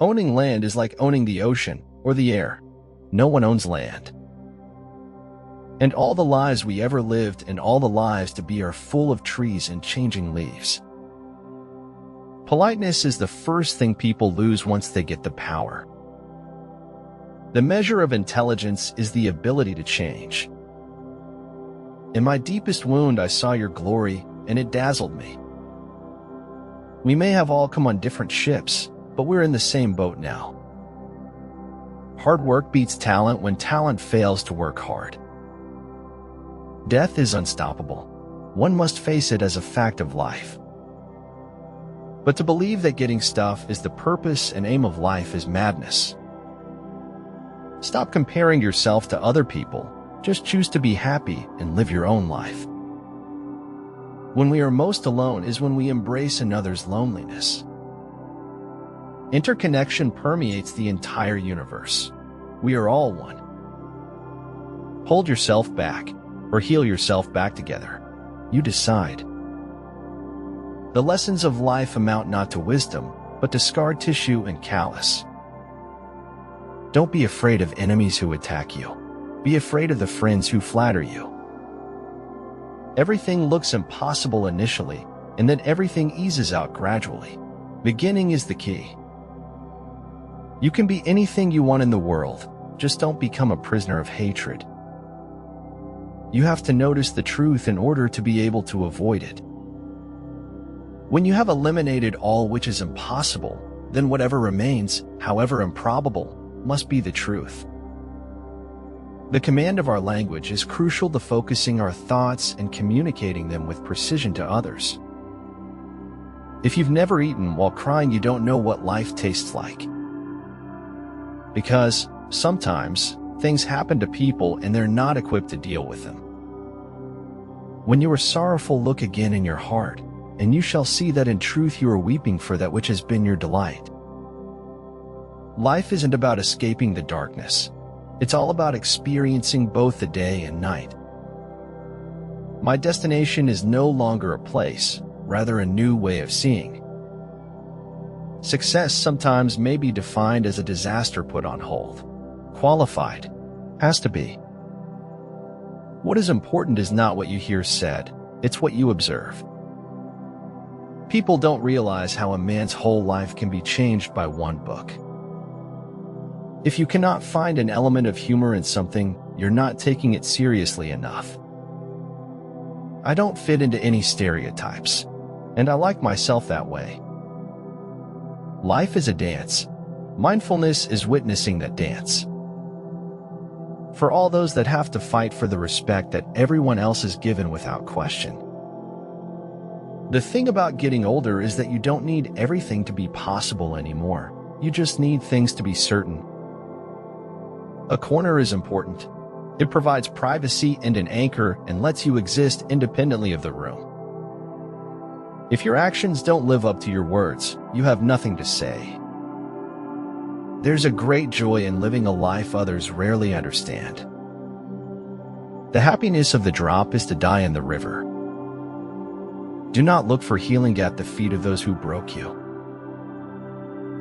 Owning land is like owning the ocean or the air. No one owns land. And all the lives we ever lived and all the lives to be are full of trees and changing leaves. Politeness is the first thing people lose once they get the power. The measure of intelligence is the ability to change. In my deepest wound, I saw your glory, and it dazzled me. We may have all come on different ships, but we're in the same boat now. Hard work beats talent when talent fails to work hard. Death is unstoppable. One must face it as a fact of life. But to believe that getting stuff is the purpose and aim of life is madness. Stop comparing yourself to other people. Just choose to be happy and live your own life. When we are most alone is when we embrace another's loneliness. Interconnection permeates the entire universe. We are all one. Hold yourself back, or heal yourself back together. You decide. The lessons of life amount not to wisdom, but to scar tissue and callus. Don't be afraid of enemies who attack you. Be afraid of the friends who flatter you. Everything looks impossible initially, and then everything eases out gradually. Beginning is the key. You can be anything you want in the world, just don't become a prisoner of hatred. You have to notice the truth in order to be able to avoid it. When you have eliminated all which is impossible, then whatever remains, however improbable, must be the truth. The command of our language is crucial to focusing our thoughts and communicating them with precision to others. If you've never eaten while crying, you don't know what life tastes like. Because sometimes things happen to people and they're not equipped to deal with them. When you are sorrowful, look again in your heart, and you shall see that in truth you are weeping for that which has been your delight. Life isn't about escaping the darkness. It's all about experiencing both the day and night. My destination is no longer a place, rather a new way of seeing. Success sometimes may be defined as a disaster put on hold. Qualified. Has to be. What is important is not what you hear said, it's what you observe. People don't realize how a man's whole life can be changed by one book. If you cannot find an element of humor in something, you're not taking it seriously enough. I don't fit into any stereotypes, and I like myself that way. Life is a dance. Mindfulness is witnessing that dance. For all those that have to fight for the respect that everyone else is given without question. The thing about getting older is that you don't need everything to be possible anymore. You just need things to be certain. A corner is important. It provides privacy and an anchor and lets you exist independently of the room. If your actions don't live up to your words, you have nothing to say. There's a great joy in living a life others rarely understand. The happiness of the drop is to die in the river. Do not look for healing at the feet of those who broke you.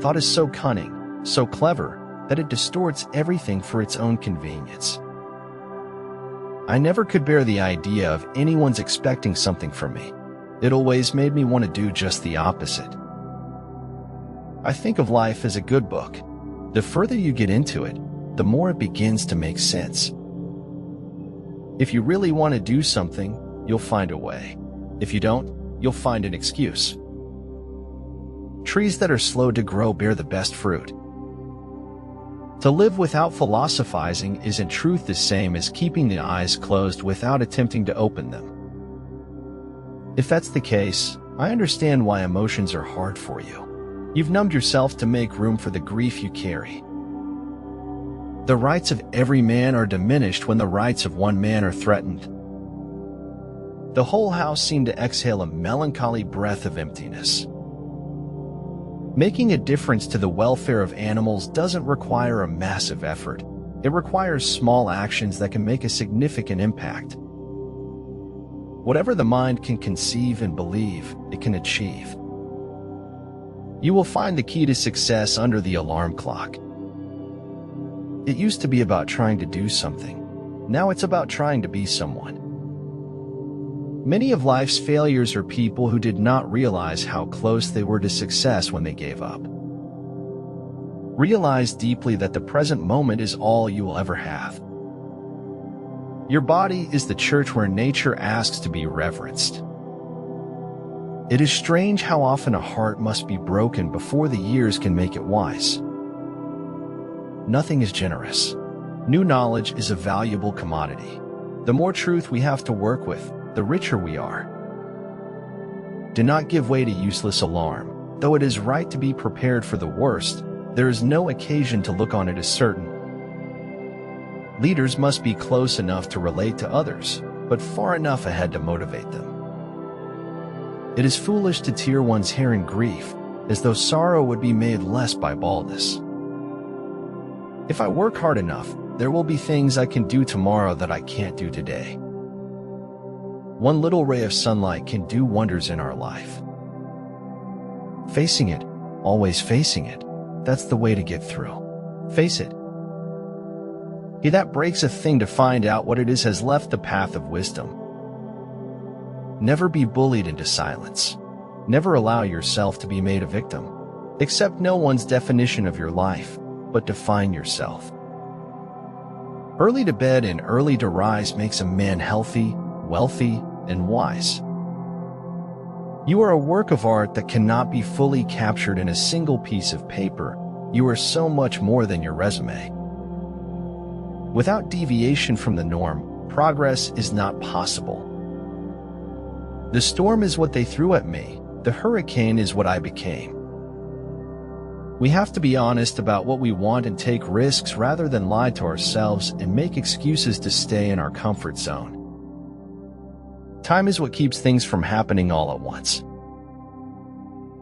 Thought is so cunning, so clever, that it distorts everything for its own convenience. I never could bear the idea of anyone's expecting something from me. It always made me want to do just the opposite. I think of life as a good book. The further you get into it, the more it begins to make sense. If you really want to do something, you'll find a way. If you don't, you'll find an excuse. Trees that are slow to grow bear the best fruit. To live without philosophizing is in truth the same as keeping the eyes closed without attempting to open them. If that's the case, I understand why emotions are hard for you. You've numbed yourself to make room for the grief you carry. The rights of every man are diminished when the rights of one man are threatened. The whole house seemed to exhale a melancholy breath of emptiness. Making a difference to the welfare of animals doesn't require a massive effort. It requires small actions that can make a significant impact. Whatever the mind can conceive and believe, it can achieve. You will find the key to success under the alarm clock. It used to be about trying to do something. Now it's about trying to be someone. Many of life's failures are people who did not realize how close they were to success when they gave up. Realize deeply that the present moment is all you will ever have. Your body is the church where nature asks to be reverenced. It is strange how often a heart must be broken before the years can make it wise. Nothing is generous. New knowledge is a valuable commodity. The more truth we have to work with, the richer we are. Do not give way to useless alarm. Though it is right to be prepared for the worst, there is no occasion to look on it as certain. Leaders must be close enough to relate to others, but far enough ahead to motivate them. It is foolish to tear one's hair in grief, as though sorrow would be made less by baldness. If I work hard enough, there will be things I can do tomorrow that I can't do today. One little ray of sunlight can do wonders in our life. Facing it, always facing it, that's the way to get through. Face it. He that breaks a thing to find out what it is has left the path of wisdom. Never be bullied into silence. Never allow yourself to be made a victim. Accept no one's definition of your life, but define yourself. Early to bed and early to rise makes a man healthy, wealthy, and wise. You are a work of art that cannot be fully captured in a single piece of paper. You are so much more than your resume. Without deviation from the norm, progress is not possible. The storm is what they threw at me. The hurricane is what I became. We have to be honest about what we want and take risks rather than lie to ourselves and make excuses to stay in our comfort zone. Time is what keeps things from happening all at once.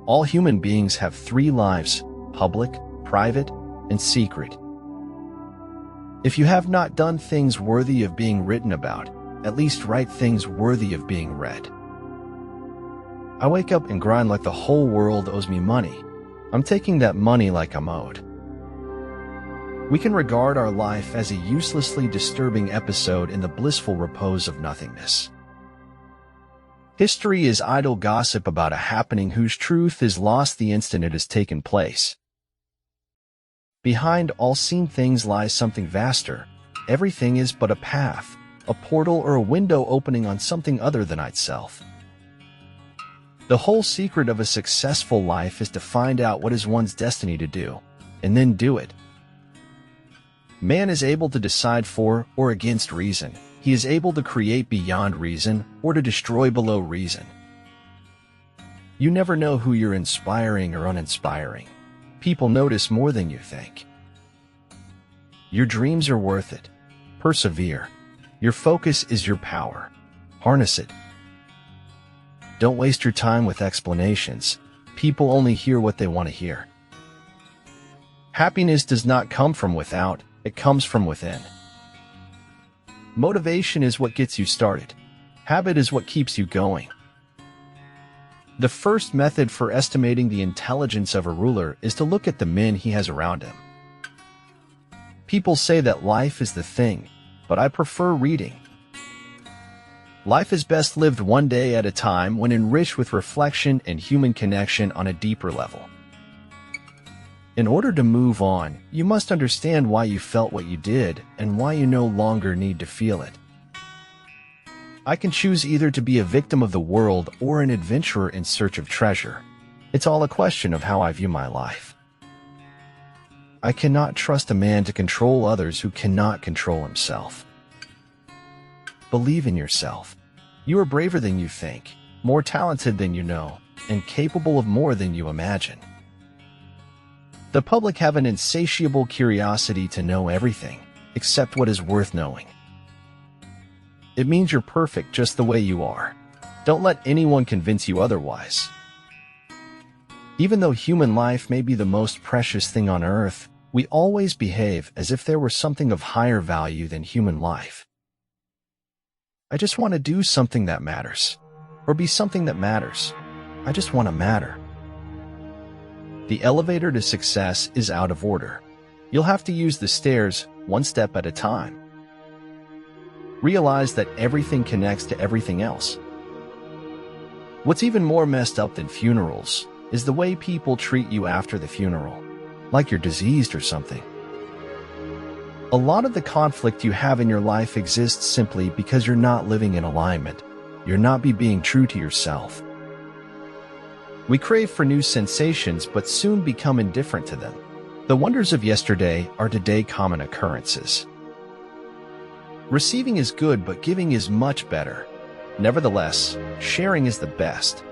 All human beings have 3 lives: public, private, and secret. If you have not done things worthy of being written about, at least write things worthy of being read. I wake up and grind like the whole world owes me money. I'm taking that money like I'm owed. We can regard our life as a uselessly disturbing episode in the blissful repose of nothingness. History is idle gossip about a happening whose truth is lost the instant it has taken place. Behind all seen things lies something vaster. Everything is but a path, a portal or a window opening on something other than itself. The whole secret of a successful life is to find out what is one's destiny to do, and then do it. Man is able to decide for or against reason. He is able to create beyond reason or to destroy below reason. You never know who you're inspiring or uninspiring. People notice more than you think. Your dreams are worth it. Persevere. Your focus is your power. Harness it. Don't waste your time with explanations. People only hear what they want to hear. Happiness does not come from without, it comes from within. Motivation is what gets you started. Habit is what keeps you going. The first method for estimating the intelligence of a ruler is to look at the men he has around him. People say that life is the thing, but I prefer reading. Life is best lived one day at a time when enriched with reflection and human connection on a deeper level. In order to move on, you must understand why you felt what you did and why you no longer need to feel it. I can choose either to be a victim of the world or an adventurer in search of treasure. It's all a question of how I view my life. I cannot trust a man to control others who cannot control himself. Believe in yourself. You are braver than you think, more talented than you know, and capable of more than you imagine. The public have an insatiable curiosity to know everything, except what is worth knowing. It means you're perfect just the way you are. Don't let anyone convince you otherwise. Even though human life may be the most precious thing on earth, we always behave as if there were something of higher value than human life. I just want to do something that matters, or be something that matters. I just want to matter. The elevator to success is out of order. You'll have to use the stairs one step at a time. Realize that everything connects to everything else. What's even more messed up than funerals is the way people treat you after the funeral, like you're diseased or something. A lot of the conflict you have in your life exists simply because you're not living in alignment. You're not being true to yourself. We crave for new sensations but soon become indifferent to them. The wonders of yesterday are today common occurrences. Receiving is good, but giving is much better. Nevertheless, sharing is the best.